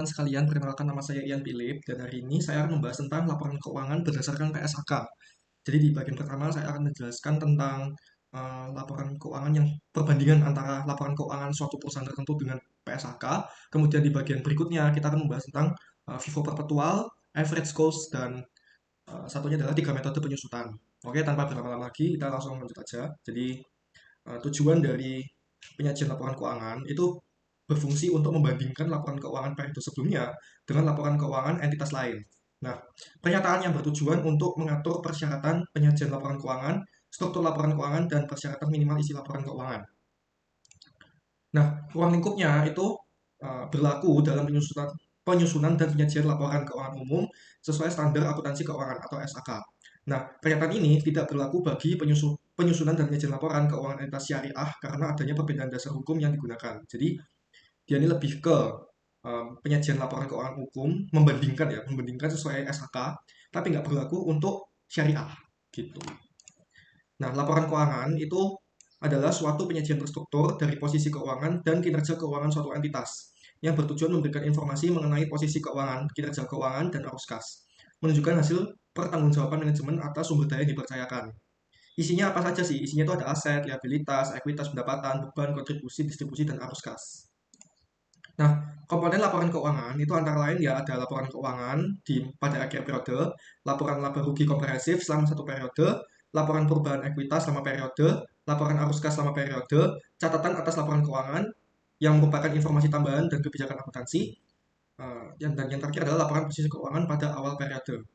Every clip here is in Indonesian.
Sekalian, perkenalkan nama saya Ian Philip dan hari ini saya akan membahas tentang laporan keuangan berdasarkan PSAK. Jadi di bagian pertama saya akan menjelaskan tentang laporan keuangan yang perbandingan antara laporan keuangan suatu perusahaan tertentu dengan PSAK. Kemudian di bagian berikutnya kita akan membahas tentang FIFO perpetual, average cost, dan satunya adalah 3 metode penyusutan. Oke, tanpa berlama-lama lagi kita langsung lanjut aja. Jadi tujuan dari penyajian laporan keuangan itu berfungsi untuk membandingkan laporan keuangan periode sebelumnya dengan laporan keuangan entitas lain. Nah, pernyataan yang bertujuan untuk mengatur persyaratan penyajian laporan keuangan, struktur laporan keuangan, dan persyaratan minimal isi laporan keuangan. Nah, ruang lingkupnya itu berlaku dalam penyusunan dan penyajian laporan keuangan umum sesuai standar akuntansi keuangan atau SAK. Nah, pernyataan ini tidak berlaku bagi penyusunan dan penyajian laporan keuangan entitas syariah karena adanya perbedaan dasar hukum yang digunakan. Jadi, dia ini lebih ke penyajian laporan keuangan hukum, membandingkan sesuai SAK, tapi nggak berlaku untuk syariah, gitu. Nah, laporan keuangan itu adalah suatu penyajian terstruktur dari posisi keuangan dan kinerja keuangan suatu entitas yang bertujuan memberikan informasi mengenai posisi keuangan, kinerja keuangan, dan arus kas, menunjukkan hasil pertanggungjawaban manajemen atas sumber daya yang dipercayakan. Isinya apa saja sih? Isinya itu ada aset, liabilitas, ekuitas, pendapatan, beban, kontribusi, distribusi, dan arus kas. Nah, komponen laporan keuangan itu antara lain ya ada laporan keuangan pada akhir periode, laporan laba rugi komprehensif selama satu periode, laporan perubahan ekuitas selama periode, laporan arus kas selama periode, catatan atas laporan keuangan yang merupakan informasi tambahan dan kebijakan akuntansi, dan yang terakhir adalah laporan posisi keuangan pada awal periode.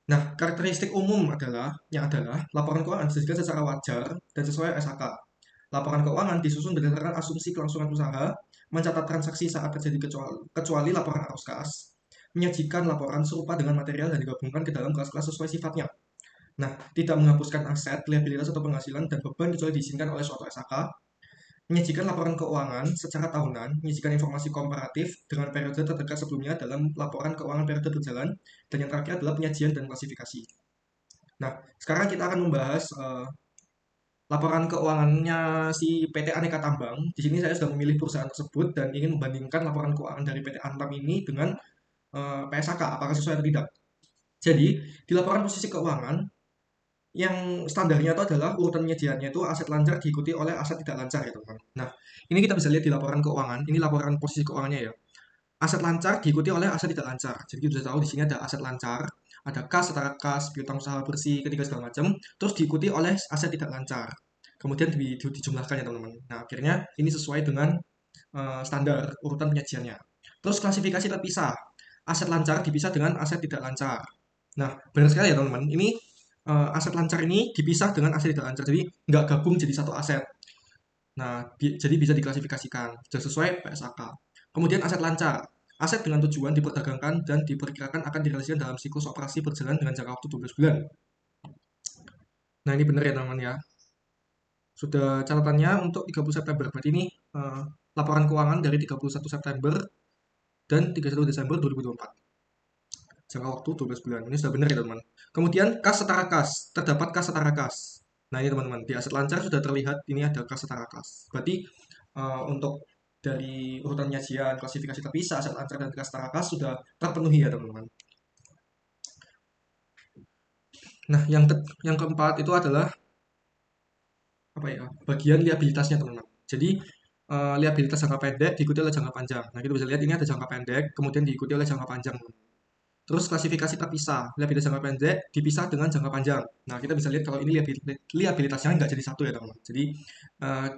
Nah, karakteristik umum adalah laporan keuangan disajikan secara wajar dan sesuai SHK. Laporan keuangan disusun berdasarkan asumsi kelangsungan usaha, mencatat transaksi saat terjadi kecuali laporan arus kas, menyajikan laporan serupa dengan material dan digabungkan ke dalam kelas-kelas sesuai sifatnya. Nah, tidak menghapuskan aset, liabilitas atau penghasilan dan beban kecuali diizinkan oleh suatu SHK, menyajikan laporan keuangan secara tahunan, menyajikan informasi komparatif dengan periode terdekat sebelumnya dalam laporan keuangan periode berjalan, dan yang terakhir adalah penyajian dan klasifikasi. Nah, sekarang kita akan membahas laporan keuangannya si PT Aneka Tambang. Di sini saya sudah memilih perusahaan tersebut dan ingin membandingkan laporan keuangan dari PT Antam ini dengan PSAK, apakah sesuai atau tidak. Jadi, di laporan posisi keuangan, yang standarnya itu adalah urutan penyajiannya itu aset lancar diikuti oleh aset tidak lancar ya teman. Nah, ini kita bisa lihat di laporan keuangan. Ini laporan posisi keuangannya ya. Aset lancar diikuti oleh aset tidak lancar. Jadi kita bisa tahu di sini ada aset lancar, ada kas, setara kas, piutang usaha bersih, ketiga segala macam. Terus diikuti oleh aset tidak lancar. Kemudian dijumlahkan ya teman-teman. Nah, akhirnya ini sesuai dengan standar urutan penyajiannya. Terus klasifikasi terpisah. Aset lancar dipisah dengan aset tidak lancar. Nah, benar sekali ya teman-teman. Ini aset lancar ini dipisah dengan aset tidak lancar. Jadi nggak gabung jadi satu aset. Nah, jadi bisa diklasifikasikan. Sudah sesuai PSAK. Kemudian aset lancar. Aset dengan tujuan diperdagangkan dan diperkirakan akan direalisasikan dalam siklus operasi berjalan dengan jangka waktu 12 bulan. Nah, ini benar ya teman-teman ya. Sudah catatannya untuk 30 September. Berarti ini laporan keuangan dari 31 September dan 31 Desember 2024. Jangka waktu 12 bulan. Ini sudah benar ya teman-teman. Kemudian kas setara kas. Terdapat kas setara kas. Nah ini teman-teman. Di aset lancar sudah terlihat ini ada kas setara kas. Berarti untuk dari urutan nyajian, klasifikasi terpisah, aset lancar dan kas setara kas sudah terpenuhi ya teman-teman. Nah yang keempat itu adalah apa ya, bagian liabilitasnya teman-teman. Jadi liabilitas jangka pendek diikuti oleh jangka panjang. Nah kita bisa lihat ini ada jangka pendek, kemudian diikuti oleh jangka panjang. Terus klasifikasi terpisah, liabilitas jangka pendek dipisah dengan jangka panjang. Nah kita bisa lihat kalau ini liabilitasnya nggak jadi satu ya teman-teman. Jadi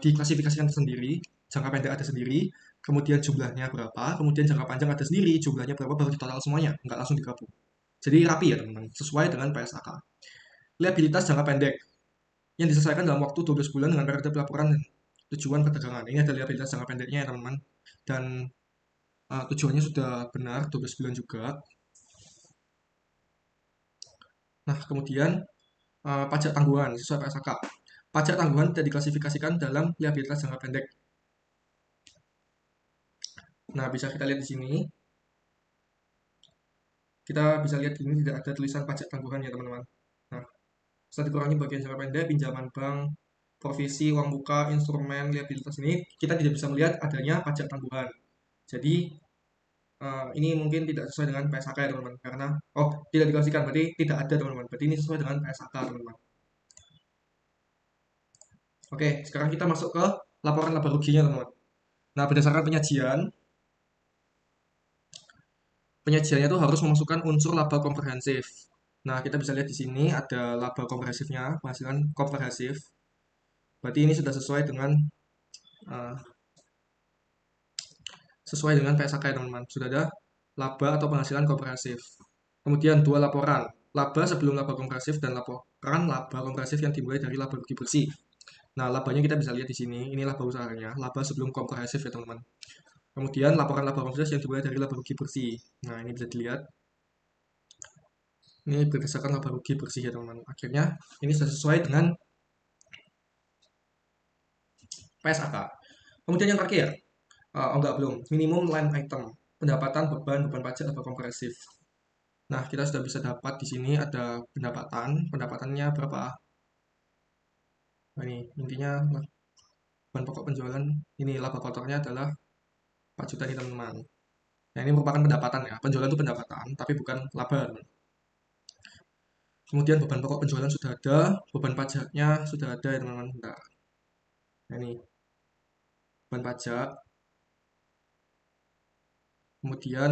diklasifikasikan sendiri, jangka pendek ada sendiri, kemudian jumlahnya berapa, kemudian jangka panjang ada sendiri, jumlahnya berapa baru ditotal semuanya, nggak langsung digabung. Jadi rapi ya teman-teman, sesuai dengan PSAK. Liabilitas jangka pendek yang diselesaikan dalam waktu 12 bulan dengan periode pelaporan tujuan perdagangan. Ini ada liabilitas jangka pendeknya ya teman-teman. Dan tujuannya sudah benar 12 bulan juga. Nah, kemudian pajak tanggungan sesuai PSAK. Pajak tanggungan tidak diklasifikasikan dalam liabilitas jangka pendek. Nah, bisa kita lihat di sini. Kita bisa lihat di sini tidak ada tulisan pajak tanggungan ya teman-teman. Nah, setelah dikurangi bagian jangka pendek, pinjaman bank, provisi, uang muka, instrumen, liabilitas ini, kita tidak bisa melihat adanya pajak tanggungan. Jadi ini mungkin tidak sesuai dengan PSAK ya teman-teman, karena tidak diklasikan, berarti tidak ada teman-teman, berarti ini sesuai dengan PSAK teman-teman. Oke, sekarang kita masuk ke laporan laba ruginya teman-teman. Nah, berdasarkan penyajiannya itu harus memasukkan unsur laba komprehensif. Nah, kita bisa lihat di sini ada laba komprehensifnya, penghasilan komprehensif. Berarti ini sudah uh, sesuai dengan PSAK ya teman-teman. Sudah ada laba atau penghasilan komprehensif. Kemudian dua laporan, laba sebelum laba komprehensif dan laporan laba komprehensif yang dimulai dari laba rugi bersih. Nah, labanya kita bisa lihat di sini, ini laba usahanya, laba sebelum komprehensif ya teman-teman. Kemudian laporan laba komprehensif yang dimulai dari laba rugi bersih. Nah, ini bisa dilihat. Ini berdasarkan laba rugi bersih ya teman-teman. Akhirnya ini sudah sesuai dengan PSAK. Kemudian yang terakhir, enggak belum, minimum line item, pendapatan, beban pajak, laba komprehensif. Nah, kita sudah bisa dapat di sini ada pendapatannya berapa? Nah, ini intinya bahan pokok penjualan, ini laba kotornya adalah 4 juta ini teman-teman. Nah, ini merupakan pendapatan ya, penjualan itu pendapatan, tapi bukan laba. Kemudian beban pokok penjualan sudah ada, beban pajaknya sudah ada ya teman-teman. Nah, ini beban pajak, kemudian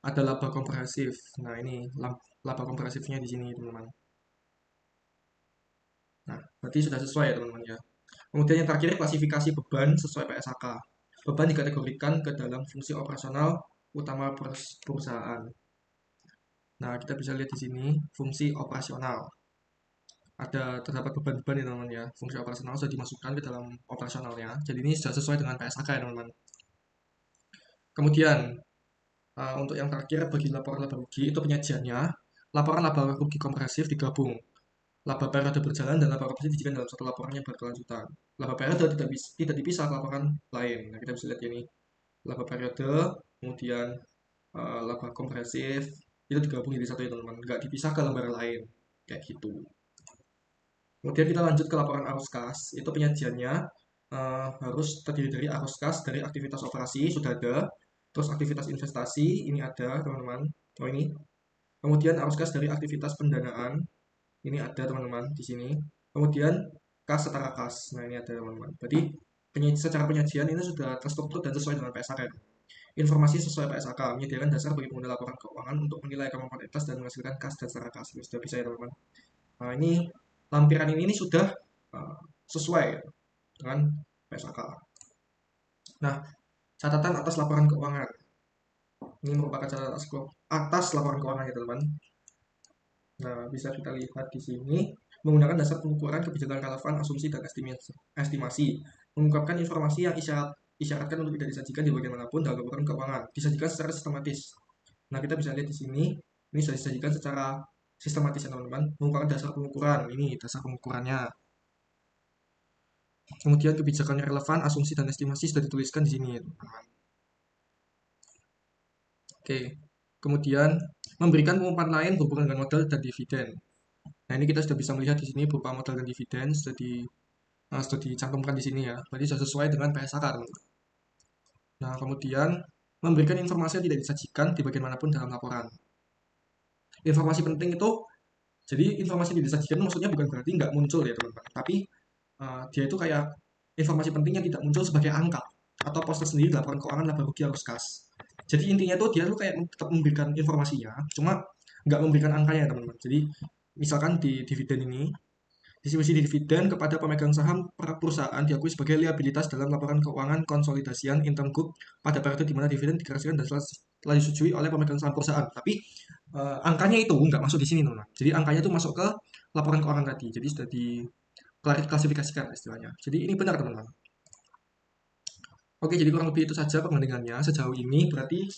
ada laba komprehensif. Nah, ini laba komprehensifnya di sini teman-teman. Nah, berarti sudah sesuai ya teman-teman ya. Kemudian yang terakhir klasifikasi beban sesuai PSAK. Beban dikategorikan ke dalam fungsi operasional utama perusahaan. Nah, kita bisa lihat di sini fungsi operasional. Terdapat beban-beban ya teman-teman ya. Fungsi operasional sudah dimasukkan ke dalam operasionalnya. Jadi ini sudah sesuai dengan PSAK ya teman-teman. Kemudian untuk yang terakhir bagi laporan laba rugi itu penyajiannya. Laporan laba rugi komprehensif digabung. Laba periode berjalan dan laba komprehensif disajikan dalam satu laporan yang berkelanjutan. Laba periode tidak dipisah ke laporan lain. Nah, kita bisa lihat ini laba periode, kemudian laba komprehensif itu digabung jadi satu ya teman-teman, nggak dipisah ke lembar lain kayak gitu. Kemudian kita lanjut ke laporan arus kas. Itu penyajiannya harus terdiri dari arus kas dari aktivitas operasi sudah ada, terus aktivitas investasi ini ada teman-teman. Oh ini. Kemudian arus kas dari aktivitas pendanaan ini ada teman-teman di sini. Kemudian kas setara kas. Nah ini ada teman-teman. Berarti secara penyajian ini sudah terstruktur dan sesuai dengan PSAK. Informasi sesuai PSAK menyediakan dasar bagi pengguna laporan keuangan untuk menilai kemampuan entitas dan menghasilkan kas dan setara kas. Ini sudah bisa ya teman-teman. Nah ini lampiran ini sudah uh, sesuai dengan PSAK. Nah, catatan atas laporan keuangan. Ini merupakan catatan atas laporan keuangan ya teman-teman. Nah, bisa kita lihat di sini menggunakan dasar pengukuran kebijakan relevan, asumsi dan estimasi. Mengungkapkan informasi yang isyaratkan untuk tidak disajikan di bagian manapun dalam laporan keuangan. Disajikan secara sistematis. Nah, kita bisa lihat di sini, ini sudah disajikan secara sistematis ya teman-teman. Mengungkapkan dasar pengukuran. Ini dasar pengukurannya. Kemudian kebijakan yang relevan, asumsi dan estimasi sudah dituliskan di sini, teman-teman. Oke. Kemudian memberikan pengumpulan lain berhubungan dengan modal dan dividen. Nah, ini kita sudah bisa melihat di sini berupa modal dan dividen sudah dicantumkan di sini ya. Berarti sudah sesuai dengan PSAK, teman-teman. Nah, kemudian memberikan informasi yang tidak disajikan di bagian manapun dalam laporan. Informasi penting itu, jadi informasi yang disajikan maksudnya bukan berarti nggak muncul ya teman-teman. Tapi dia itu kayak informasi penting yang tidak muncul sebagai angka atau poster sendiri laporan keuangan laba rugi arus kas. Jadi intinya tuh dia tuh kayak tetap memberikan informasinya, cuma nggak memberikan angkanya ya teman-teman. Jadi misalkan di dividen ini, distribusi dividen kepada pemegang saham perusahaan diakui sebagai liabilitas dalam laporan keuangan konsolidasian interim group pada periode di mana dividen dikerahkan dan telah disetujui oleh pemegang saham perusahaan. Tapi angkanya itu nggak masuk di sini teman-teman. Jadi angkanya itu masuk ke laporan keuangan tadi. Jadi sudah diklasifikasikan istilahnya. Jadi ini benar teman-teman. Oke, jadi kurang lebih itu saja perbandingannya. Sejauh ini berarti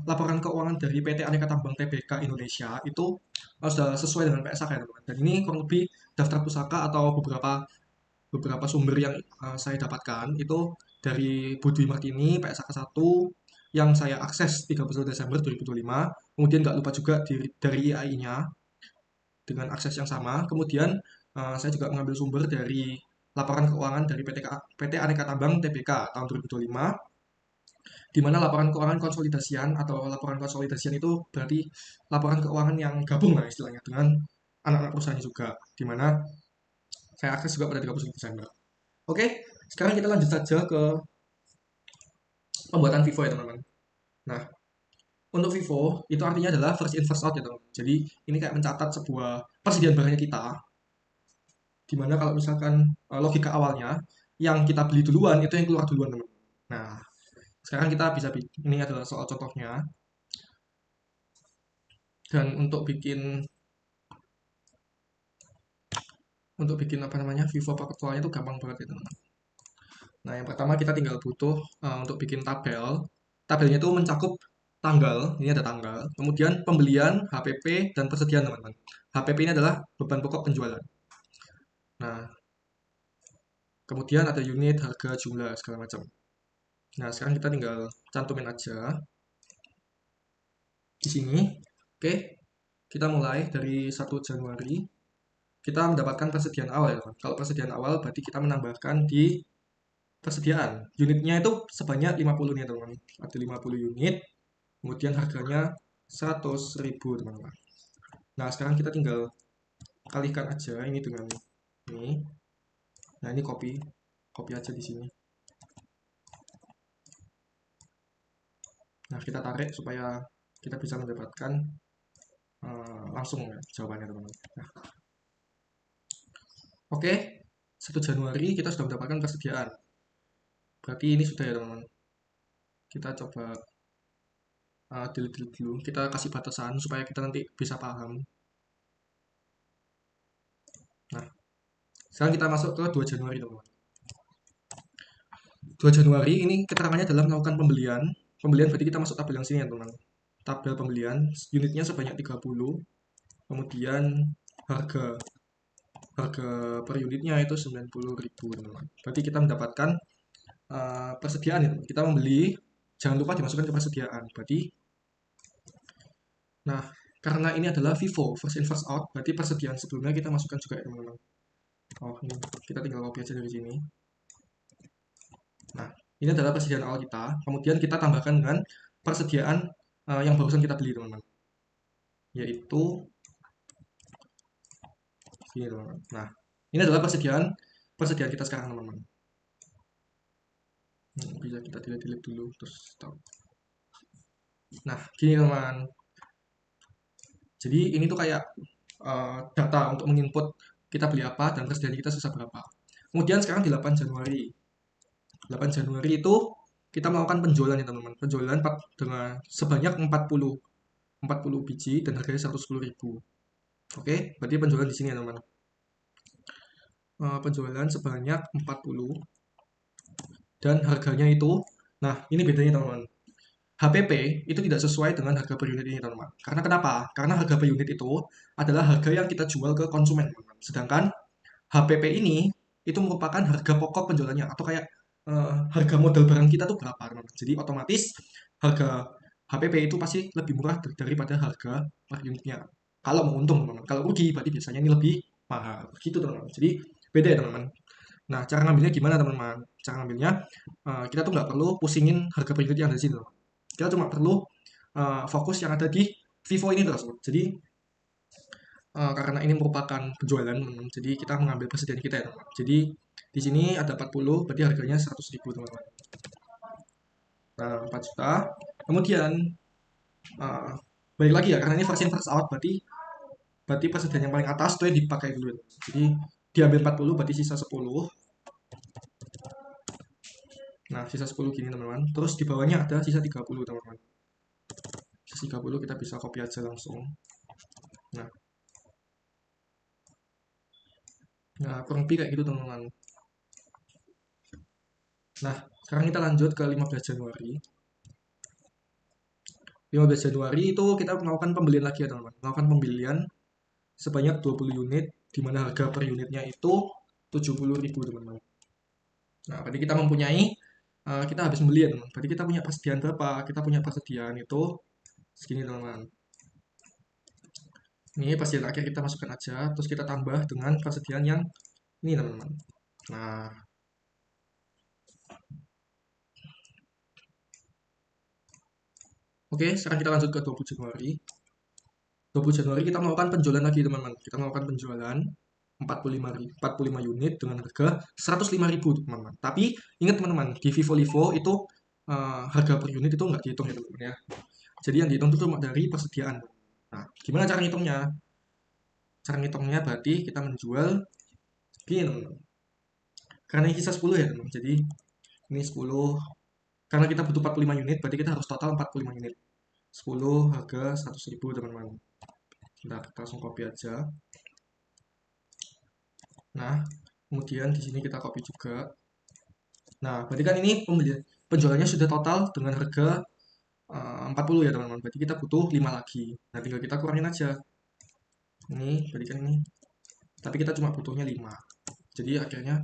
laporan keuangan dari PT Aneka Tambang Tbk Indonesia itu sudah sesuai dengan PSAK ya teman-teman. Dan ini kurang lebih daftar pusaka atau beberapa sumber yang saya dapatkan itu dari Bu Dwi Martini PSAK 1 yang saya akses 31 Desember 2025. Kemudian nggak lupa juga dari IAI-nya dengan akses yang sama. Kemudian saya juga mengambil sumber dari laporan keuangan dari PT Aneka Tambang Tbk tahun 2025 di mana laporan keuangan konsolidasian atau laporan konsolidasian itu berarti laporan keuangan yang gabung lah istilahnya dengan anak-anak perusahaan juga, di mana saya akses juga pada 31 Desember. Oke, sekarang kita lanjut saja ke pembuatan FIFO ya teman-teman. Nah, untuk FIFO itu artinya adalah first in first out ya teman-teman. Jadi ini kayak mencatat sebuah persediaan barangnya kita, dimana kalau misalkan logika awalnya yang kita beli duluan itu yang keluar duluan teman-teman. Nah, sekarang kita bisa ini adalah soal contohnya, dan untuk bikin apa namanya FIFO faktualnya itu gampang banget ya teman-teman. Nah, yang pertama kita tinggal butuh untuk bikin tabel. Tabelnya itu mencakup tanggal, ini ada tanggal, kemudian pembelian, HPP, dan persediaan teman-teman. HPP ini adalah beban pokok penjualan. Nah, kemudian ada unit, harga, jumlah, segala macam. Nah, sekarang kita tinggal cantumin aja di sini. Oke, kita mulai dari 1 Januari. Kita mendapatkan persediaan awal ya teman. Kalau persediaan awal berarti kita menambahkan di persediaan. Unitnya itu sebanyak 50 nih teman-teman. Ada 50 unit. Kemudian harganya 100.000 teman-teman. Nah, sekarang kita tinggal kalikan aja ini dengan ini. Nah, ini copy aja di sini. Nah, kita tarik supaya kita bisa mendapatkan langsung ya, jawabannya teman-teman. Nah, oke, 1 Januari kita sudah mendapatkan persediaan. Berarti ini sudah ya teman-teman. Kita coba delete dulu. Kita kasih batasan supaya kita nanti bisa paham. Nah, sekarang kita masuk ke 2 Januari teman-teman. 2 Januari ini keterangannya adalah melakukan pembelian. Pembelian berarti kita masuk tabel yang sini ya teman-teman. Tabel pembelian, unitnya sebanyak 30. Kemudian harga harga per unitnya itu 90.000 teman-teman. Berarti kita mendapatkan persediaan itu. Kita membeli, jangan lupa dimasukkan ke persediaan. Berarti, nah karena ini adalah FIFO, first in first out, berarti persediaan sebelumnya kita masukkan juga ya teman-teman. Oh ini, kita tinggal copy aja dari sini. Nah, ini adalah persediaan awal kita. Kemudian kita tambahkan dengan persediaan yang barusan kita beli teman-teman. Yaitu ini teman-teman. Nah, ini adalah persediaan kita sekarang teman-teman. Bisa kita delete dulu terus stop. Nah, gini teman. Jadi ini tuh kayak data untuk menginput kita beli apa dan persediaan kita sisa berapa. Kemudian sekarang di 8 Januari. 8 Januari itu kita melakukan penjualan ya teman-teman. Penjualan dengan sebanyak 40 biji dan harganya 110.000. Oke, berarti penjualan di sini ya teman-teman. Penjualan sebanyak 40 dan harganya itu, nah ini bedanya teman-teman. HPP itu tidak sesuai dengan harga per unit ini teman-teman. Karena kenapa? Karena harga per unit itu adalah harga yang kita jual ke konsumen teman-teman. Sedangkan HPP ini itu merupakan harga pokok penjualannya atau kayak harga modal barang kita tuh berapa teman-teman. Jadi otomatis harga HPP itu pasti lebih murah daripada harga per unitnya. Kalau mau untung teman-teman. Kalau rugi berarti biasanya ini lebih mahal. Gitu teman-teman. Jadi beda ya teman-teman. Nah, cara ngambilnya gimana teman-teman? Cara ngambilnya kita tuh nggak perlu pusingin harga per unit yang ada di sini. Kita cuma perlu fokus yang ada di Vivo ini tersebut. Jadi karena ini merupakan penjualan, jadi kita mengambil persediaan kita ya teman-teman. Jadi di sini ada 40, berarti harganya 100.000 teman-teman. Nah, 4 juta. Kemudian uh, balik lagi ya, karena ini versi first out, berarti persediaan yang paling atas itu yang dipakai dulu. Jadi diambil 40, berarti sisa 10. Nah, sisa 10 gini teman-teman. Terus di bawahnya ada sisa 30 teman-teman. Sisa 30 kita bisa copy aja langsung. Nah, kurang lebih kayak gitu teman-teman. Nah, sekarang kita lanjut ke 15 Januari. 15 Januari itu kita melakukan pembelian lagi ya teman-teman. Melakukan pembelian sebanyak 20 unit, di mana harga per unitnya itu 70.000 teman-teman. Nah, berarti kita mempunyai, kita habis membeli ya teman. Berarti kita punya persediaan berapa? Kita punya persediaan itu segini teman-teman. Ini persediaan akhir kita masukkan aja, terus kita tambah dengan persediaan yang ini teman-teman. Nah, Oke, sekarang kita lanjut ke 20 Januari. 20 Januari kita melakukan penjualan lagi teman-teman. Kita melakukan penjualan 45 unit dengan harga 105.000 teman-teman. Tapi ingat teman-teman, di Vivo Livo itu harga per unit itu nggak dihitung ya teman-teman ya. Jadi yang dihitung itu cuma dari persediaan. Nah, gimana cara ngitungnya? Cara ngitungnya berarti kita menjual gini teman-teman. Karena ini sisa 10 ya teman-teman. Jadi ini 10. Karena kita butuh 45 unit, berarti kita harus total 45 unit. 10 harga 100.000 teman-teman. Nah, kita langsung copy aja. Nah, kemudian di sini kita copy juga. Nah, berarti kan ini penjualannya sudah total dengan harga 40 ya teman-teman. Berarti kita butuh 5 lagi. Nah, tinggal kita kurangin aja. Ini, berarti kan ini. Tapi kita cuma butuhnya 5. Jadi akhirnya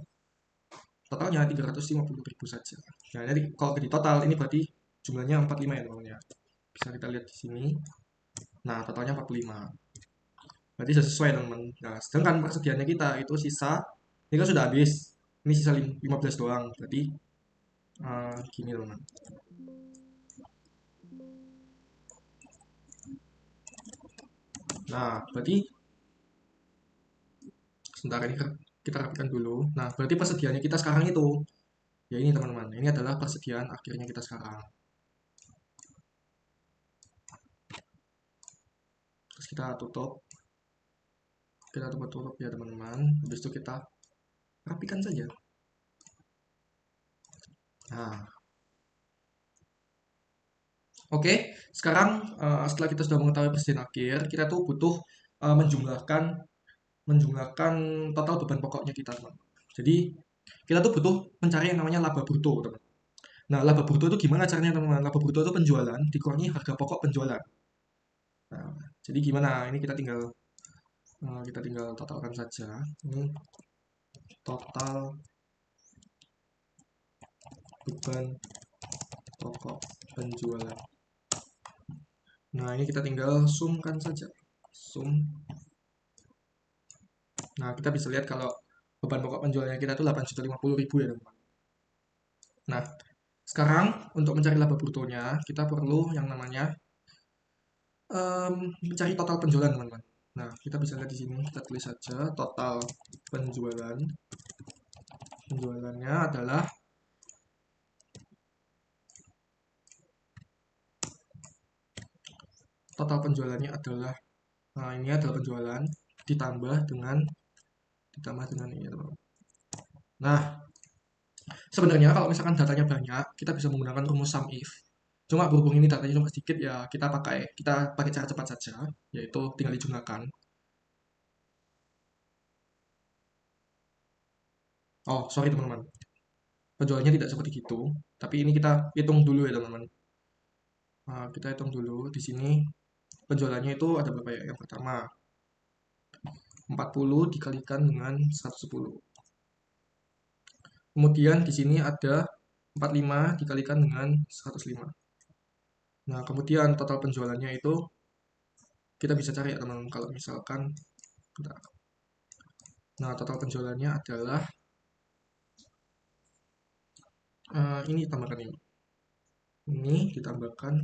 totalnya 350.000 saja. Nah, jadi kalau di total ini berarti jumlahnya 45 ya teman-teman ya. Bisa kita lihat di sini. Nah, totalnya 45. Berarti sudah sesuai teman-teman. Nah, sedangkan persediaannya kita itu sisa, ini kan sudah habis. Ini sisa 15 doang. Berarti gini teman-teman. Nah, berarti sebentar ini kita rapikan dulu. Nah, berarti persediaannya kita sekarang itu, ya ini teman-teman. Ini adalah persediaan akhirnya kita sekarang. Terus kita tutup. Kita tutup ya teman-teman. Habis itu kita rapikan saja. Nah, oke. Sekarang setelah kita sudah mengetahui persediaan akhir, kita tuh butuh menjumlahkan total beban pokoknya kita teman-teman. Jadi kita tuh butuh mencari yang namanya laba bruto teman. Nah, laba bruto itu gimana caranya teman-teman? Laba bruto itu penjualan dikurangi harga pokok penjualan. Nah, jadi gimana? Ini kita tinggal totalkan saja. Ini total beban pokok penjualan. Nah, ini kita tinggal zoomkan saja. Zoom. Nah, kita bisa lihat kalau beban pokok penjualannya kita itu 8.050.000 ya teman-teman. Nah, sekarang untuk mencari laba brutonya kita perlu yang namanya mencari total penjualan teman-teman. Nah, kita bisa lihat di sini, kita tulis saja total penjualan. Penjualannya adalah total penjualannya adalah, nah ini adalah penjualan ditambah dengan ini teman-teman. Nah, sebenarnya kalau misalkan datanya banyak, kita bisa menggunakan rumus sum if. Cuma berhubung ini datanya cuma sedikit ya kita pakai cara cepat saja, yaitu tinggal dijumlahkan. Oh, sorry teman-teman. Penjualannya tidak seperti itu, tapi ini kita hitung dulu ya teman-teman. Nah, kita hitung dulu di sini penjualannya itu ada berapa ya? Yang pertama 40 dikalikan dengan 110. Kemudian di sini ada 45 dikalikan dengan 105. Nah, kemudian total penjualannya itu kita bisa cari ya teman-teman. Kalau misalkan, bentar. Nah, total penjualannya adalah ini tambahkan ini. Ini ditambahkan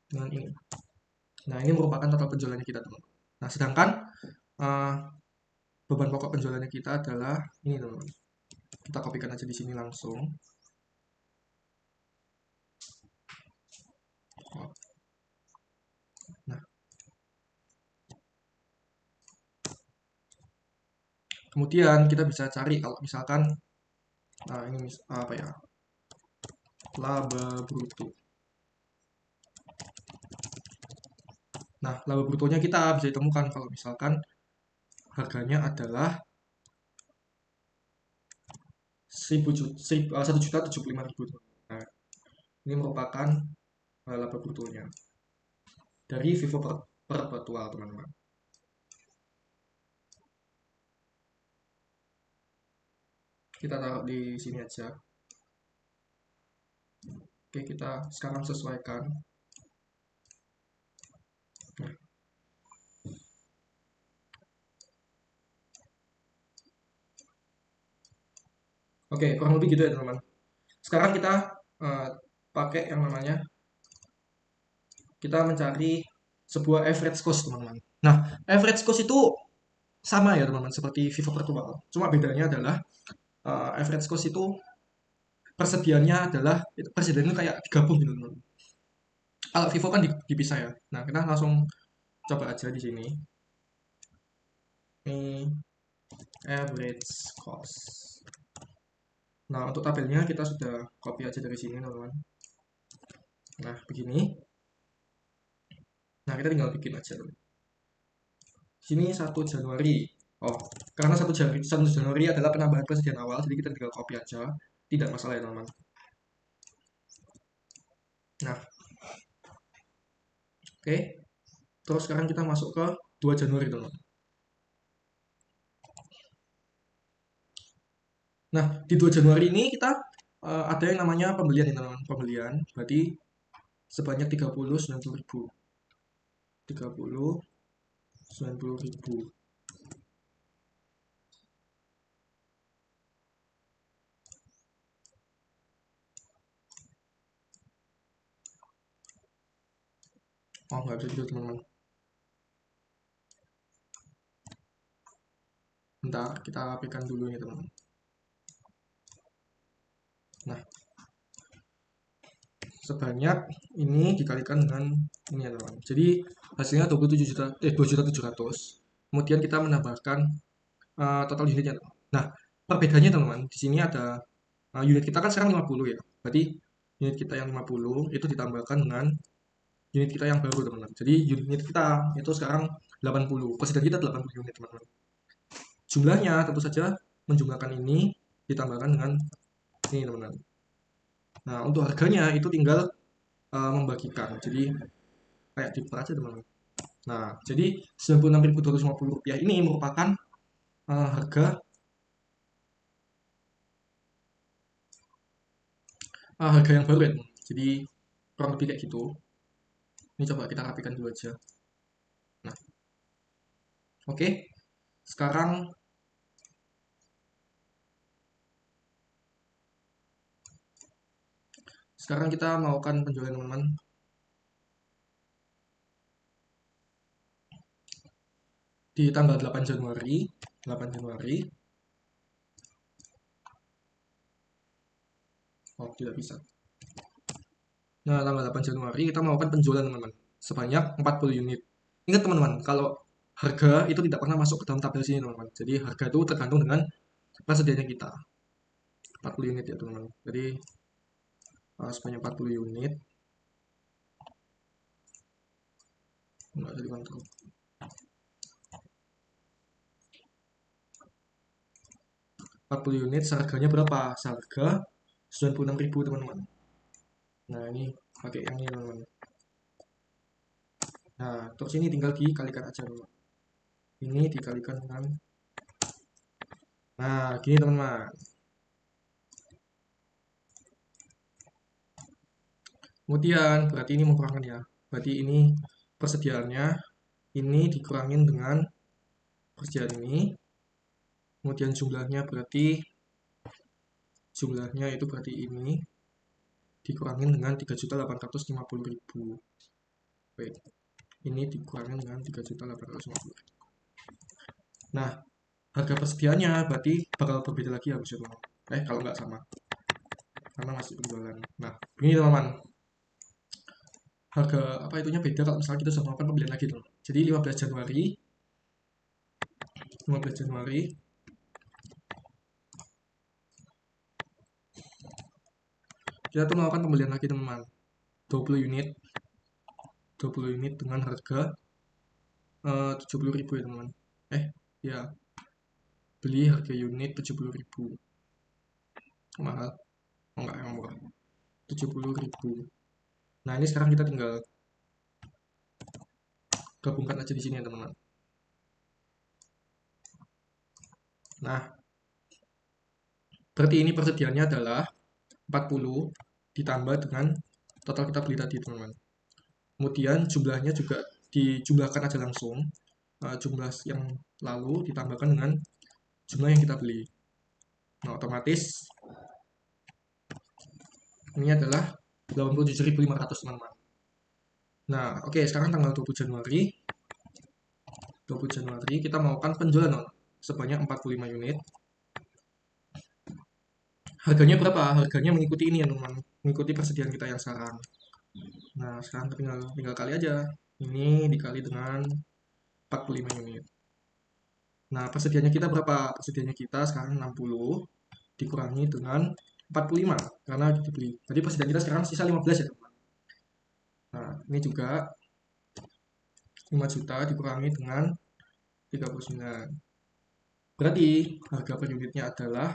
dengan ini. Nah, ini merupakan total penjualannya kita teman-teman. Nah, sedangkan uh, beban pokok penjualannya kita adalah ini teman-teman. Kita kopikan aja di sini langsung. Nah, kemudian kita bisa cari kalau misalkan ini apa ya? Laba bruto. Nah, laba brutonya kita bisa ditemukan kalau misalkan harganya adalah 1.075.000. Nah, ini merupakan laba brutonya dari Vivo Perpetual, teman-teman. Kita taruh di sini aja. Oke, kita sekarang sesuaikan. Nah. Oke, kurang lebih gitu ya teman-teman. Sekarang kita pakai yang namanya kita mencari sebuah average cost, teman-teman. Nah, average cost itu sama ya, teman-teman, seperti Vivo virtual. Cuma bedanya adalah average cost itu persediaannya adalah persediaannya kayak digabung gitu, teman-teman. Kalau Vivo kan dipisah ya. Nah, kita langsung coba aja di sini. Ini average cost. Nah, untuk tabelnya kita sudah copy aja dari sini, teman-teman. Nah, begini. Nah, kita tinggal bikin aja, teman. Sini 1 Januari. Oh, karena 1 Januari adalah penambahan persediaan awal, jadi kita tinggal copy aja. Tidak masalah ya, teman-teman. Nah, oke. Terus sekarang kita masuk ke 2 Januari, teman-teman. Nah, di 2 Januari ini kita ada yang namanya pembelian, ya, teman-teman. Pembelian, berarti sebanyak 90.000. 90.000. Oh, nggak bisa gitu, teman-teman. Bentar, kita rapikan dulu ini, teman-teman. Nah, sebanyak ini dikalikan dengan ini ya, teman-teman. Jadi hasilnya 2.700.000. Kemudian kita menambahkan total unitnya, teman. Nah, perbedaannya, teman-teman, di sini ada unit kita kan sekarang 50 ya. Berarti unit kita yang 50 itu ditambahkan dengan unit kita yang baru, teman-teman. Jadi unit kita itu sekarang 80. Persediaan kita 80 unit, teman-teman. Jumlahnya tentu saja menjumlahkan ini ditambahkan dengan ini, teman-teman. Nah, untuk harganya itu tinggal membagikan. Jadi kayak diper aja, teman-teman. Nah, jadi Rp96.250 ini merupakan harga yang baru ya, teman. Jadi kurang lebih kayak gitu. Ini coba kita rapikan dulu aja. Nah, oke. Sekarang kita melakukan penjualan, teman-teman. Di tanggal 8 Januari. 8 Januari. Oh, tidak bisa. Nah, tanggal 8 Januari kita melakukan penjualan, teman-teman. Sebanyak 40 unit. Ingat, teman-teman, kalau harga itu tidak pernah masuk ke dalam tabel sini, teman-teman. Jadi harga itu tergantung dengan persediaannya kita. 40 unit ya, teman-teman. Jadi sebanyak 40 unit. Enggak jadi kontrol. 40 unit, seharganya berapa? Seharga 96.000, teman-teman. Nah, ini pakai yang ini, teman-teman. Nah, terus ini tinggal dikalikan aja, teman-teman. Ini dikalikan dengan, nah, gini, teman-teman. Kemudian berarti ini mengurangi ya. Berarti ini persediaannya ini dikurangin dengan persediaan ini. Kemudian jumlahnya itu berarti ini dikurangin dengan 3.850.000. Wait, ini dikurangin dengan 3.850.000. Nah, harga persediaannya berarti bakal berbeda lagi harusnya, teman. Kalau nggak sama, karena masih penjualan. Nah, ini, teman-teman, harga apa itunya beda kalau misalnya kita sudah melakukan pembelian lagi, teman. Jadi 15 Januari kita tuh melakukan pembelian lagi, teman-teman. 20 unit 20 unit dengan harga 70.000 ya, teman-teman. Ya, beli harga unit 70.000. Mahal? Oh, enggak, yang murah. 70.000. Nah, ini sekarang kita tinggal gabungkan aja di sini ya, teman-teman. Nah, berarti ini persediaannya adalah 40 ditambah dengan total kita beli tadi, teman-teman. Kemudian jumlahnya juga dijumlahkan aja langsung. Jumlah yang lalu ditambahkan dengan jumlah yang kita beli. Nah, otomatis ini adalah 87.500, teman-teman. Nah, oke, sekarang tanggal 20 Januari. 20 Januari kita melakukan penjualan sebanyak 45 unit. Harganya berapa? Harganya mengikuti ini ya teman, mengikuti persediaan kita yang sekarang. Nah, sekarang tinggal kali aja. Ini dikali dengan 45 unit. Nah, persediaannya kita berapa? Persediaannya kita sekarang 60 dikurangi dengan 45 karena dibeli. Jadi persediaan kita sekarang sisa 15 ya teman. Nah, ini juga 5 juta dikurangi dengan 39. Berarti harga per unitnya adalah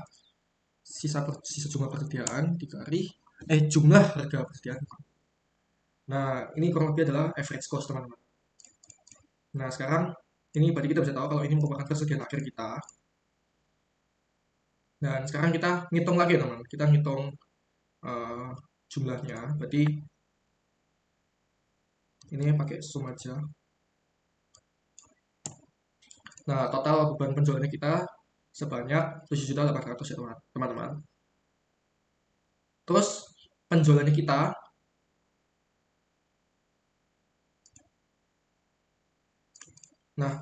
sisa jumlah persediaan dikali jumlah harga persediaan. Nah, ini kurang lebih adalah average cost teman-teman. Nah, sekarang ini berarti kita bisa tahu kalau ini merupakan persediaan akhir kita. Dan sekarang kita ngitung lagi teman, kita ngitung uh, jumlahnya. Berarti ini pakai sum aja. Nah, total beban penjualannya kita sebanyak 7.800.000 ya teman-teman. Terus penjualannya kita, nah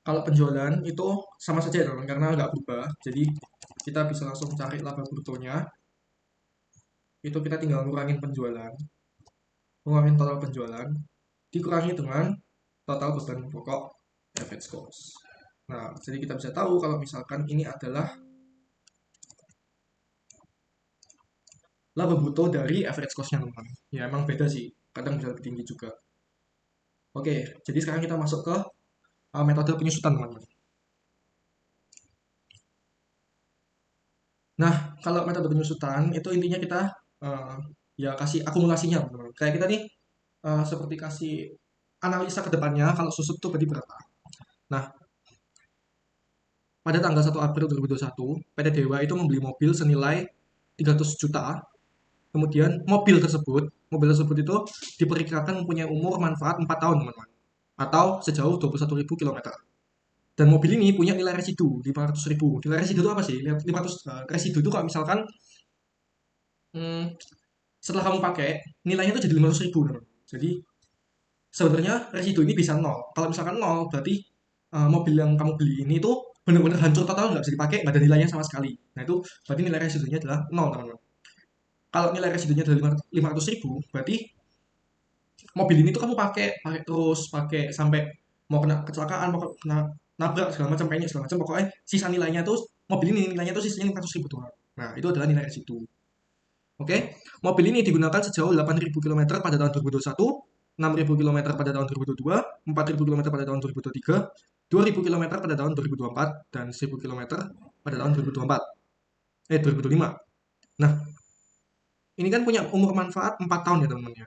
kalau penjualan itu sama saja ya teman, karena nggak berubah. Jadi kita bisa langsung cari laba brutonya. Itu kita tinggal ngurangin penjualan, ngurangin total penjualan, dikurangi dengan total beban pokok average cost. Nah, jadi kita bisa tahu kalau misalkan ini adalah laba bruto dari average cost-nya teman. Ya emang beda sih, kadang bisa lebih tinggi juga. Oke, jadi sekarang kita masuk ke metode penyusutan teman-teman. Nah, kalau metode penyusutan itu intinya kita uh, ya kasih akumulasinya teman-teman. Kayak kita nih seperti kasih analisa ke depannya kalau susut tuh berarti berapa. Nah, pada tanggal 1 April 2021, PT Dewa itu membeli mobil senilai 300 juta. Kemudian mobil tersebut itu diperkirakan mempunyai umur manfaat 4 tahun, teman-teman. Atau sejauh 21.000 km. Dan mobil ini punya nilai residu 500.000. Nilai residu itu apa sih? 500 residu itu kalau misalkan hmm, setelah kamu pakai nilainya itu jadi 500.000, teman. Jadi sebenarnya residu ini bisa nol. Kalau misalkan nol berarti mobil yang kamu beli ini tuh benar-benar hancur total, nggak bisa dipakai, nggak ada nilainya sama sekali. Nah itu berarti nilai residunya adalah nol, teman-teman. Kalau nilai residunya adalah 500.000, berarti mobil ini tuh kamu pakai pakai terus, pakai sampai mau kena kecelakaan, mau kena nabrak segala macam, penyok segala macam, pokoknya sisa nilainya tuh mobil ini nilainya tuh sisanya 500.000 doang. Nah itu adalah nilai residu. Oke, mobil ini digunakan sejauh 8.000 km pada tahun 2021, 6.000 km pada tahun 2022, 4.000 km pada tahun 2023, 2.000 km pada tahun 2024, dan 1.000 km pada tahun 2024. 2025. Nah, ini kan punya umur manfaat 4 tahun ya teman-teman ya.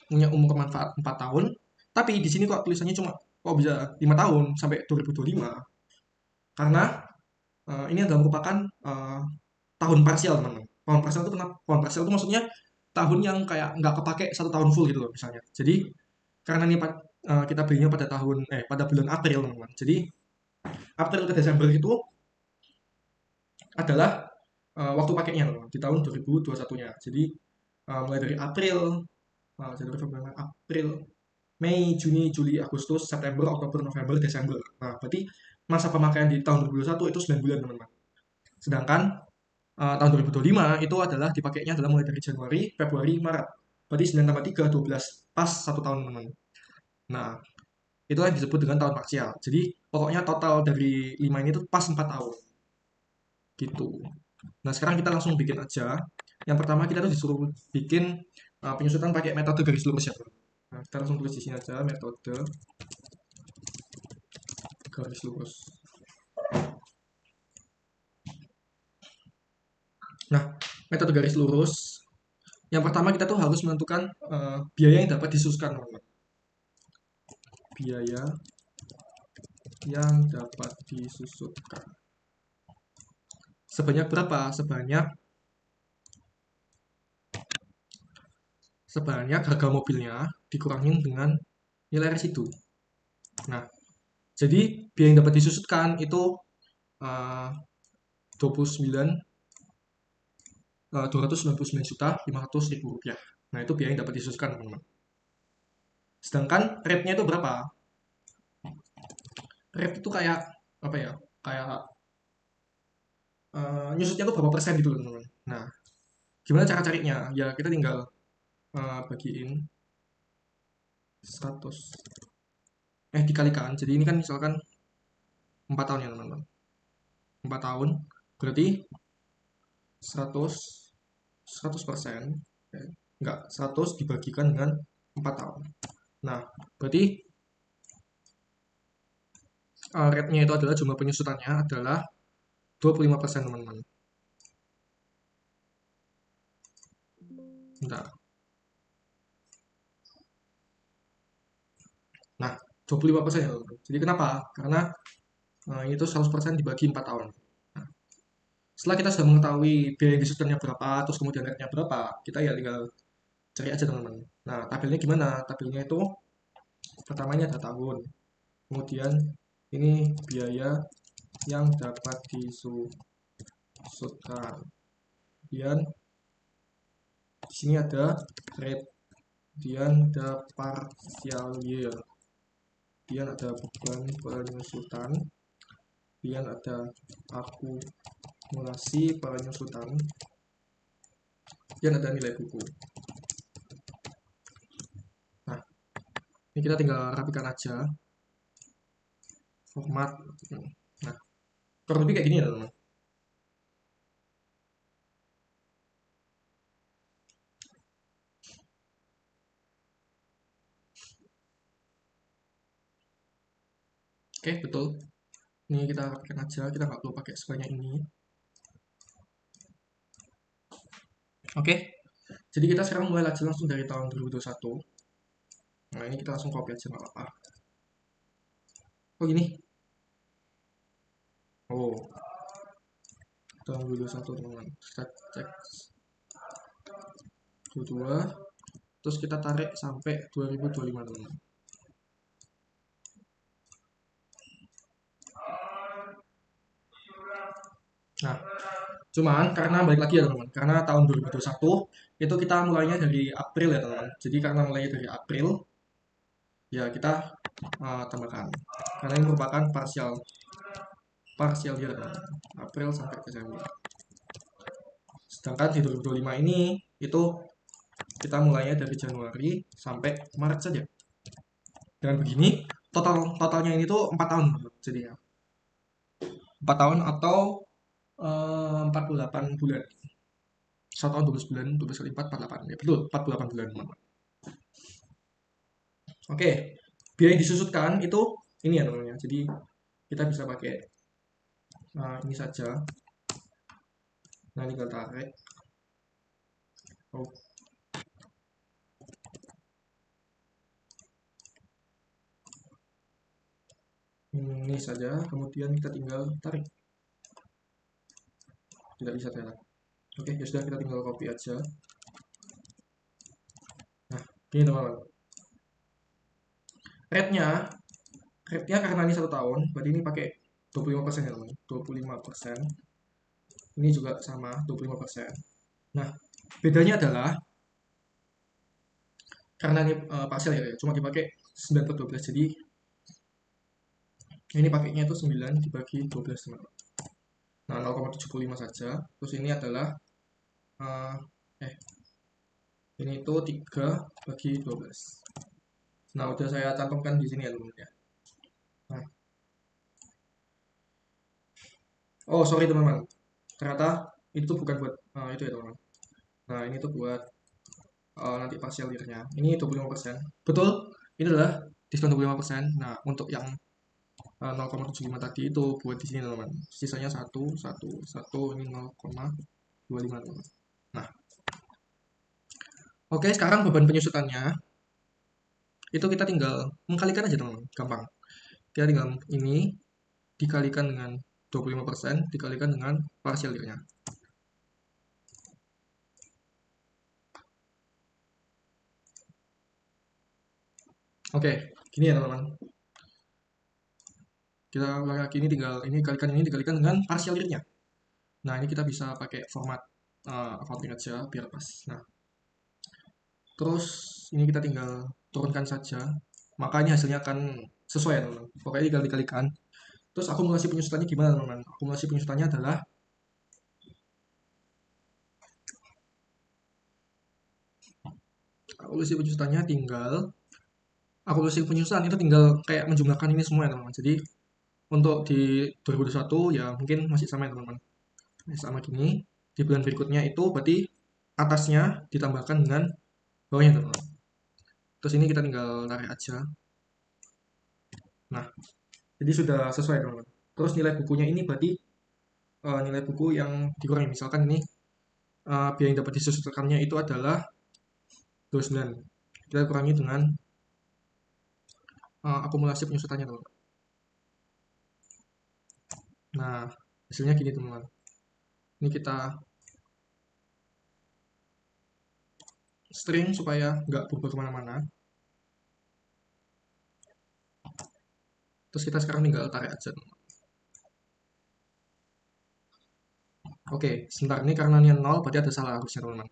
Punya umur manfaat 4 tahun, tapi di sini kok tulisannya cuma kok bisa 5 tahun sampai 2025. Karena ini adalah merupakan tahun parsial teman-teman. Tahun parsial itu kenapa? Tahun parsial itu maksudnya tahun yang kayak nggak kepake 1 tahun full gitu loh misalnya. Jadi karena ini kita belinya pada bulan April teman-teman. Jadi April ke Desember itu adalah waktu pakainya teman-teman, di tahun 2021-nya. Jadi mulai dari April, Januari, Februari, April, Mei, Juni, Juli, Agustus, September, Oktober, November, Desember. Nah, berarti masa pemakaian di tahun 2021 itu 9 bulan teman-teman. Sedangkan tahun 2025 itu adalah dipakainya adalah mulai dari Januari, Februari, Maret. Berarti 9 tambah 3, 12. Pas 1 tahun, teman-teman. Nah, itulah yang disebut dengan tahun parsial. Jadi, pokoknya total dari 5 ini tuh pas 4 tahun. Gitu. Nah, sekarang kita langsung bikin aja. Yang pertama kita tuh disuruh bikin penyusutan pakai metode garis lurus ya, bro. Nah, kita langsung tulis di sini aja metode garis lurus. Nah, metode garis lurus yang pertama kita tuh harus menentukan biaya yang dapat disuskan, teman-teman. Biaya yang dapat disusutkan. Sebanyak berapa? Sebanyak harga mobilnya dikurangin dengan nilai residu. Nah, jadi biaya yang dapat disusutkan itu 299.500.000 rupiah. Nah, itu biaya yang dapat disususkan, teman-teman. Sedangkan rate-nya itu berapa? Rate itu kayak apa ya? Kayak nyusutnya tuh berapa persen gitu loh, teman-teman. Nah, gimana cara carinya? Ya, kita tinggal bagiin 100 dikalikan. Jadi ini kan misalkan 4 tahun ya, teman-teman. 4 tahun berarti 100 100%, ya. Enggak, 100 dibagikan dengan 4 tahun. Nah, berarti rate-nya itu adalah jumlah penyusutannya adalah 25%, teman-teman. Bentar. Nah, 25% ya, teman-teman. Jadi kenapa? Karena itu 100% dibagi 4 tahun. Nah, setelah kita sudah mengetahui biaya disusunnya berapa, terus kemudian rate-nya berapa, kita ya tinggal cari aja, teman-teman. Nah, tabelnya gimana? Tabelnya itu pertamanya ada tahun, kemudian ini biaya yang dapat disusutkan, kemudian di sini ada rate, kemudian ada partial year, kemudian ada beban penyusutan, kemudian ada akumulasi penyusutan, kemudian ada nilai buku. Nah, ini kita tinggal rapikan aja format. Nah, kurang lebih kayak gini ya, teman-teman. Oke, betul. Ini kita rapikan aja, kita nggak perlu pakai sebanyak ini. Oke, jadi kita sekarang mulai aja langsung dari tahun 2021. Nah, ini kita langsung copy aja, nggak apa-apa. Oh, gini. Oh, tahun 2021, teman-teman. Kita cek 22, terus kita tarik sampai 2025, teman-teman. Nah, cuman karena balik lagi ya, teman-teman. Karena tahun 2021 itu kita mulainya dari April ya, teman-teman. Jadi karena mulai dari April, ya kita tambahkan. Karena ini merupakan partial year, teman-teman. April sampai Desember. Sedangkan di 2025 ini itu kita mulainya dari Januari sampai Maret saja. Dengan begini totalnya ini tuh 4 tahun jadinya. 4 tahun atau 48 bulan. 1 tahun 12 bulan, 12 kali 4, 48. Ya betul, 48 bulan, teman-teman. Oke, biaya yang disusutkan itu ini ya, teman-teman. Jadi kita bisa pakai ini saja. Nah, ini kita tarik. Oh. Ini saja, kemudian kita tinggal tarik. Tidak bisa ternyata. Oke, ya sudah, kita tinggal copy aja. Nah, ini teman-teman. Rate-nya karena ini 1 tahun, berarti ini pakai 25% ya, teman-teman. 25%. Ini juga sama, 25%. Nah, bedanya adalah karena ini parsial ya, cuma dipakai 9 per 12. Jadi ini pakainya itu 9 dibagi 12, teman-teman. Nah, 0,75 saja. Terus ini adalah uh, ini itu 3 bagi 12. Nah, udah saya cantumkan di sini ya, teman-teman ya. Nah. Oh, sorry teman-teman. Ternyata itu bukan buat itu ya, teman-teman. Nah, ini tuh buat nanti partial year-nya. Ini 25%. Betul, ini adalah diskon 25%. Nah, untuk yang 0,75 tadi itu buat di sini, teman-teman. Sisanya 1, 1, 1, ini 0,25, teman-teman. Nah, oke, sekarang beban penyusutannya itu kita tinggal mengkalikan aja, teman-teman. Gampang. Kita tinggal ini dikalikan dengan 25% dikalikan dengan partial year-nya. Oke, gini ya, teman-teman. Kita ulang lagi, ini dikalikan dengan partial year-nya. Nah, ini kita bisa pakai format accounting aja biar pas. Nah, Terus ini kita tinggal turunkan saja. Maka ini hasilnya akan sesuai ya teman-teman. Pokoknya tinggal dikalikan. Terus akumulasi penyusutannya gimana teman-teman? Akumulasi penyusutannya adalah akumulasi penyusutan itu tinggal kayak menjumlahkan ini semua ya teman-teman. Jadi untuk di 2021 ya mungkin masih sama ya teman-teman. Sama gini. Di bulan berikutnya itu berarti atasnya ditambahkan dengan bawahnya teman-teman. Terus ini kita tinggal tarik aja. Nah, jadi sudah sesuai teman-teman. Terus nilai bukunya ini berarti nilai buku yang dikurangi. Misalkan ini biaya yang dapat disesuaikannya itu adalah 29. Kita kurangi dengan akumulasi penyusutannya teman-teman. Nah, hasilnya gini teman-teman. Ini kita string supaya nggak berubah kemana-mana. Terus kita sekarang tinggal tarik aja teman-teman. Oke, sebentar ini karena ini 0 berarti ada salah harusnya teman-teman.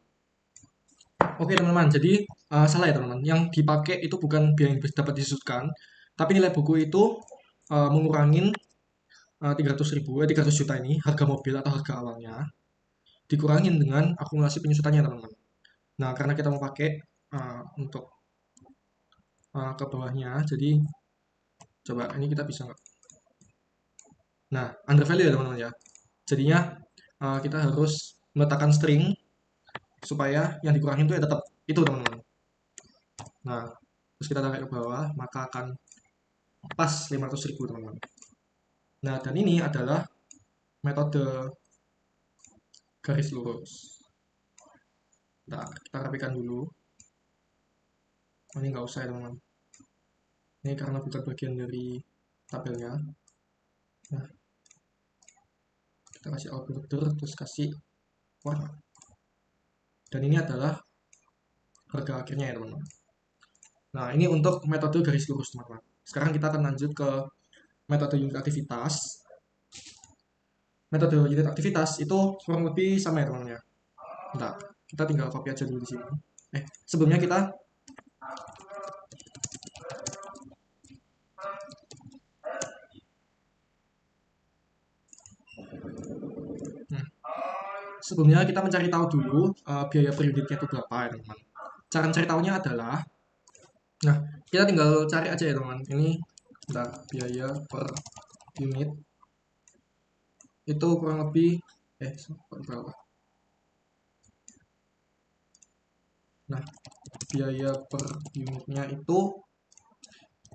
Oke teman-teman, jadi salah ya teman-teman. Yang dipakai itu bukan biaya yang dapat disudutkan, tapi nilai buku itu mengurangin 300 juta ini harga mobil atau harga awalnya dikurangin dengan akumulasi penyusutannya teman-teman. Nah karena kita mau pakai untuk ke bawahnya, jadi coba ini kita bisa nggak? Nah under value ya teman-teman ya. Jadinya kita harus meletakkan string supaya yang dikurangin itu ya tetap itu teman-teman. Nah terus kita tarik ke bawah maka akan pas 500.000 teman-teman. Nah dan ini adalah metode garis lurus. Nah kita rapikan dulu. Ini nggak usah ya teman-teman. Ini karena bukan bagian dari tabelnya. Nah kita kasih out border terus kasih warna. Dan ini adalah harga akhirnya ya teman-teman. Nah ini untuk metode garis lurus teman-teman. Sekarang kita akan lanjut ke metode unit aktivitas. Metode unit aktivitas itu kurang lebih sama ya teman-teman ya. Bentar, kita tinggal copy aja dulu di sini. Sebelumnya kita mencari tahu dulu biaya per unitnya itu berapa ya teman-teman. Cara mencari tahunya adalah, nah kita tinggal cari aja ya teman-teman. Ini bentar, biaya per unit itu kurang lebih berapa? Nah biaya per unitnya itu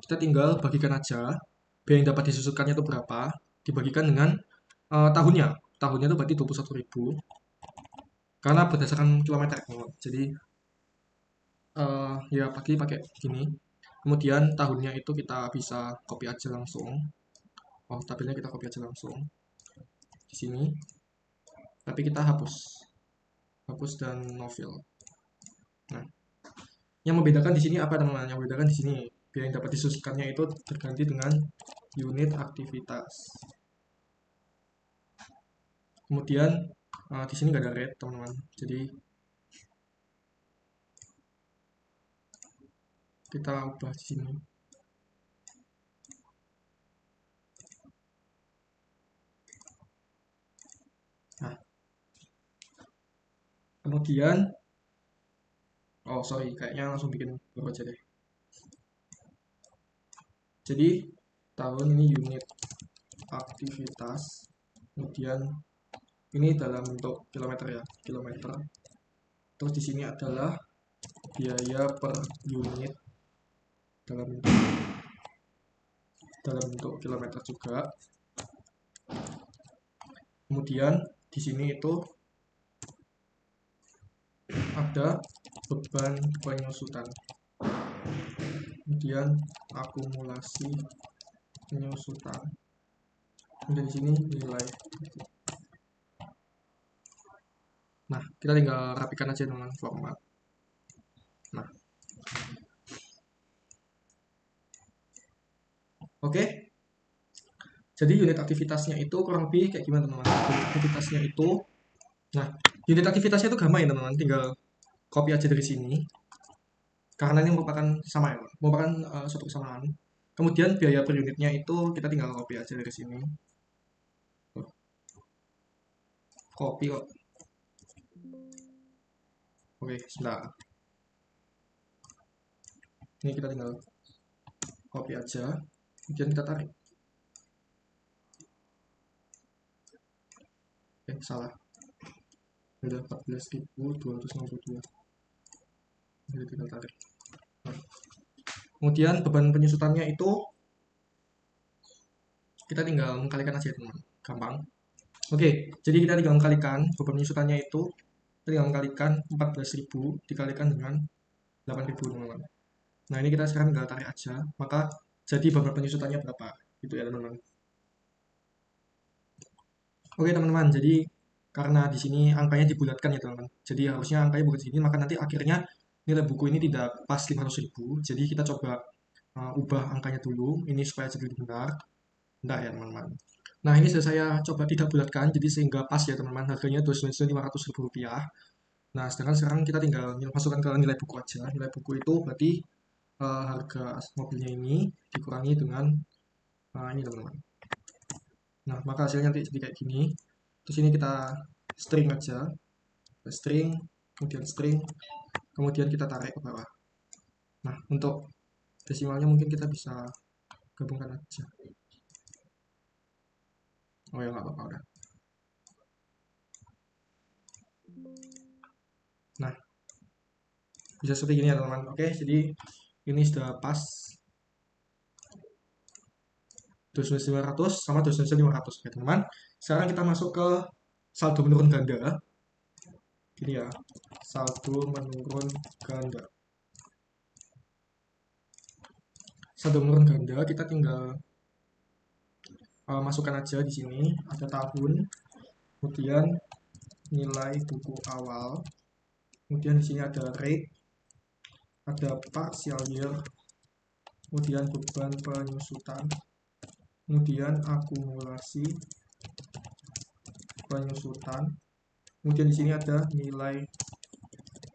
kita tinggal bagikan aja biaya yang dapat disusutkannya itu berapa dibagikan dengan tahunnya. Tahunnya itu berarti 21.000 karena berdasarkan kilometer. Jadi ya pakai gini. Kemudian tahunnya itu kita bisa copy aja langsung. Tabelnya kita copy aja langsung di sini. Tapi kita hapus dan no fill. Nah, yang membedakan di sini apa teman-teman? Yang membedakan di sini biaya yang dapat disusutkannya itu terganti dengan unit aktivitas. Kemudian di sini nggak ada rate teman-teman. Jadi kita ubah di sini. Nah, kemudian sorry, kayaknya langsung bikin baru aja deh. Jadi tahun ini unit aktivitas, kemudian ini dalam bentuk kilometer ya, kilometer. Terus di sini adalah biaya per unit dalam bentuk kilometer juga. Kemudian di sini itu ada beban penyusutan. Kemudian akumulasi penyusutan. Kemudian di sini nilai. Nah, kita tinggal rapikan aja dengan format. Nah, oke. Jadi unit aktivitasnya itu kurang lebih kayak gimana teman-teman? Unit aktivitasnya itu, nah unit aktivitasnya itu gampang ya teman-teman. Tinggal copy aja dari sini. karena ini merupakan sama ya, merupakan suatu kesamaan. Kemudian biaya per unitnya itu kita tinggal copy aja dari sini. Copy kok. Oke, sebentar. Ini kita tinggal copy aja. Kemudian kita tarik. Salah. Udah 14.262. Jadi tinggal tarik. Nah, kemudian beban penyusutannya itu kita tinggal mengkalikan aja teman, gampang. Oke, jadi kita tinggal mengkalikan beban penyusutannya itu kita tinggal mengkalikan 14.000 dikalikan dengan 8.000 teman-teman. Nah ini kita sekarang tinggal tarik aja, maka jadi beban penyusutannya berapa gitu ya teman-teman. Oke teman-teman, jadi karena di sini angkanya dibulatkan ya teman-teman, jadi harusnya angkanya bukan segini, maka nanti akhirnya nilai buku ini tidak pas 500.000. Jadi kita coba ubah angkanya dulu, ini supaya jadi lebih benar. Bentar ya teman-teman. Nah ini sudah saya coba tidak bulatkan, jadi sehingga pas ya teman-teman, harganya 2.500.000 rupiah. Nah sedangkan sekarang kita tinggal masukkan ke nilai buku aja. Nilai buku itu berarti harga mobilnya ini dikurangi dengan ini teman-teman. Nah maka hasilnya nanti jadi kayak gini. Terus ini kita string aja, string, kemudian string, kemudian kita tarik ke bawah. Nah untuk desimalnya mungkin kita bisa gabungkan aja. Oh ya nggak apa-apa udah. Nah bisa seperti ini ya teman-teman. Oke, jadi ini sudah pas 2.500 sama 2.500 ya teman-teman. Sekarang kita masuk ke saldo menurun ganda. Gini ya, saldo menurun ganda. Saldo menurun ganda kita tinggal masukkan aja di sini ada tahun, kemudian nilai buku awal, kemudian di sini ada rate, ada partial year, kemudian beban penyusutan, kemudian akumulasi penyusutan, kemudian di sini ada nilai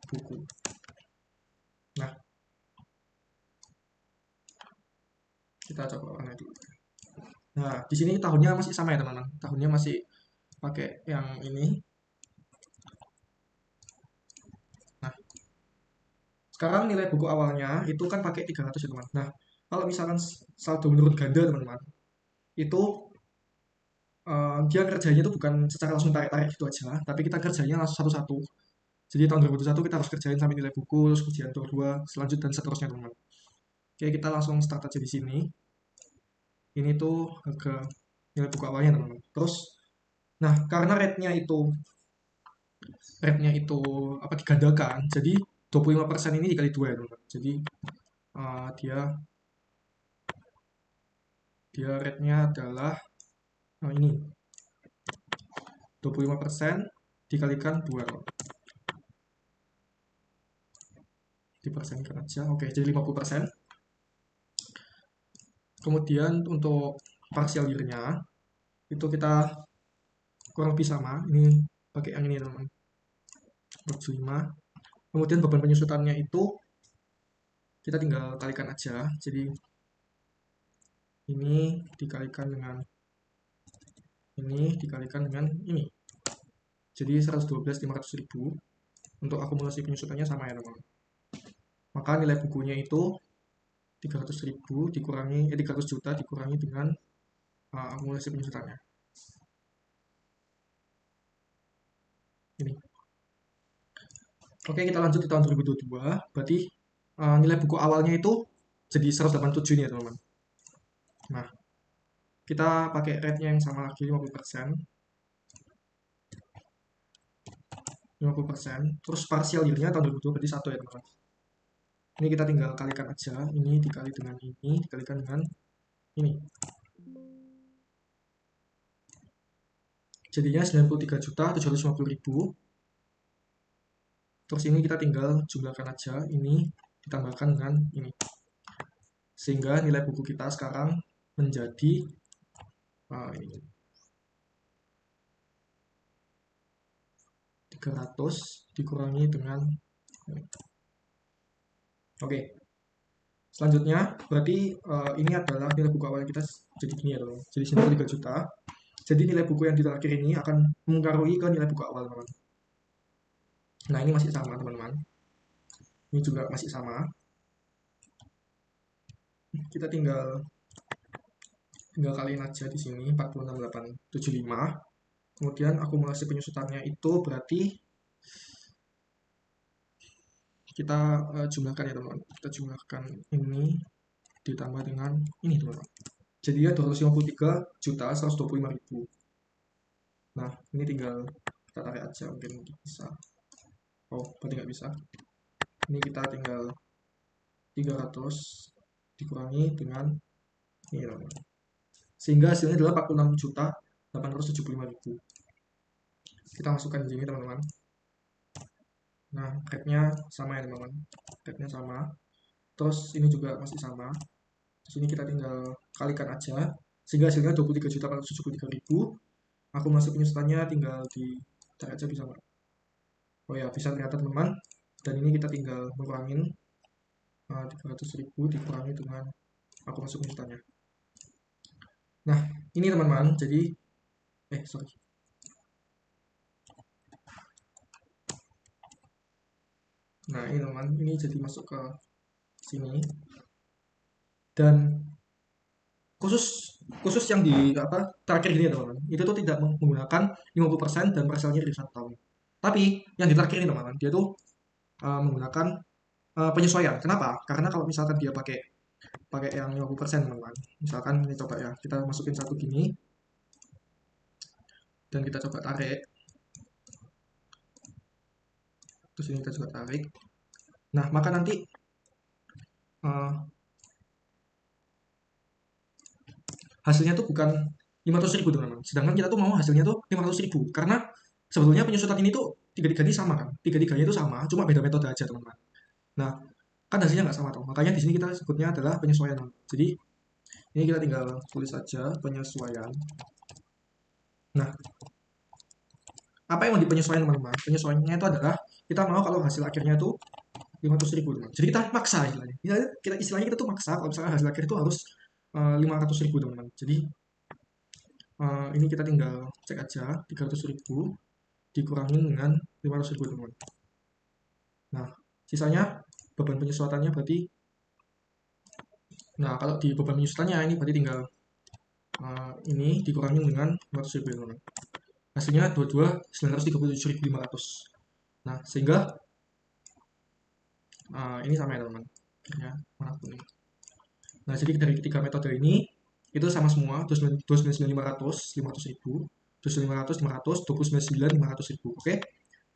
buku. Nah, kita coba warna dulu. Nah, di sini tahunnya masih sama ya teman-teman. Tahunnya masih pakai yang ini. Nah, sekarang nilai buku awalnya itu kan pakai 300 ya teman. Nah, kalau misalkan saldo menurut ganda teman-teman, itu dia kerjanya itu bukan secara langsung tarik-tarik gitu aja, tapi kita kerjanya langsung satu-satu. Jadi tahun 2021 kita harus kerjain sampai nilai buku, terus ujian tur 2, selanjutnya dan seterusnya teman-teman. Oke, kita langsung start aja di sini. Ini tuh harga nilai buku awalnya teman-teman. Terus, nah karena rate-nya itu apa digandakan, jadi 25% ini dikali 2 ya teman-teman. Jadi uh, dia dia rate-nya adalah ini 25% dikalikan 2 dipersenkan aja. Oke, jadi 50%. Kemudian untuk partial year-nya itu kita kurang lebih sama. Ini pakai yang ini teman-teman. 25. Kemudian beban penyusutannya itu kita tinggal kalikan aja. Jadi ini dikalikan dengan ini dikalikan dengan ini. Jadi 112.500.000 untuk akumulasi penyusutannya sama ya teman-teman. Maka nilai bukunya itu 300.000 dikurangi 300 juta dikurangi dengan akumulasi penyusutannya. Ini. Oke, kita lanjut di tahun 2022. Berarti nilai buku awalnya itu jadi 187 nih ya teman-teman. Nah, kita pakai rate-nya yang sama lagi 50%. 50%. Terus partial year-nya tahun 2022 berarti 1 ya teman-teman. Ini kita tinggal kalikan aja. Ini dikali dengan ini dikalikan dengan ini. Jadinya 93.750.000. Terus ini kita tinggal jumlahkan aja. Ini ditambahkan dengan ini. Sehingga nilai buku kita sekarang menjadi ini 300 dikurangi dengan ini. Oke, selanjutnya berarti ini adalah nilai buku awal kita jadi gini ya teman. Jadi sini 3 juta. Jadi nilai buku yang ditraktir ini akan mempengaruhi ke nilai buku awal teman-teman. Nah ini masih sama teman-teman. Ini juga masih sama. Kita tinggal kaliin aja di sini 46.875. Kemudian akumulasi penyusutannya itu berarti kita jumlahkan ya teman-teman. Kita jumlahkan ini ditambah dengan ini teman-teman. Jadi ya 253.125.000. Nah, ini tinggal kita tarik aja mungkin bisa. Oh, berarti nggak bisa. Ini kita tinggal 300 dikurangi dengan ini teman-teman. Sehingga hasilnya adalah 46.875.000. Kita masukkan di sini teman-teman. Nah, rate-nya sama ya teman-teman. Rate-nya sama. Terus ini juga masih sama. Terus ini kita tinggal kalikan aja. Sehingga hasilnya 23.473.000. Akumulasi penyusutannya tinggal ditarik aja bisa nggak? Oh ya, bisa ternyata teman-teman. Dan ini kita tinggal mengurangi 300.000 dikurangi dengan akumulasi penyusutannya. Nah, ini teman-teman. Jadi, sorry. Nah, ini teman, ini jadi masuk ke sini. Dan khusus yang di apa terakhir ini ya teman-teman, itu tuh tidak menggunakan 50% dan parsialnya dari 1 tahun. Tapi yang di terakhir ini teman-teman, dia tuh menggunakan penyesuaian. Kenapa? Karena kalau misalkan dia pakai yang 50% teman-teman. Misalkan ini coba ya, kita masukin satu gini dan kita coba tarik. Terus ini kita coba tarik. Nah, maka nanti hasilnya tuh bukan 500.000 teman-teman. Sedangkan kita tuh mau hasilnya tuh 500.000 karena sebetulnya penyusutan ini tuh tiga-tiganya sama kan. Tiga-tiganya itu sama, cuma beda metode aja teman-teman. Nah, kan hasilnya nggak sama toh. Makanya di sini kita sebutnya adalah penyesuaian. Jadi ini kita tinggal tulis saja penyesuaian. Nah, apa yang mau dipenyesuaikan teman-teman? Penyesuaiannya itu adalah kita mau kalau hasil akhirnya itu 500.000 teman. Jadi kita maksa istilahnya. Istilahnya kita tuh maksa kalau misalnya hasil akhir itu harus 500.000 teman-teman. Jadi ini kita tinggal cek aja 300.000 dikurangin dengan 500.000 teman-teman. Nah, sisanya beban penyesuaiannya berarti, nah kalau di beban penyesuaiannya ini berarti tinggal ini dikurangin dengan 500.000 teman-teman. Hasilnya 937.500. Nah, sehingga ini sama ya teman-teman. Akhirnya mana kuning. Nah, jadi dari ketiga metode ini itu sama semua 29.500, 500.000, 29.500, 500, 29.900, 500.000. Oke.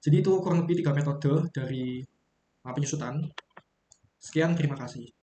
Jadi itu kurang lebih 3 metode dari penyusutan. Sekian, terima kasih.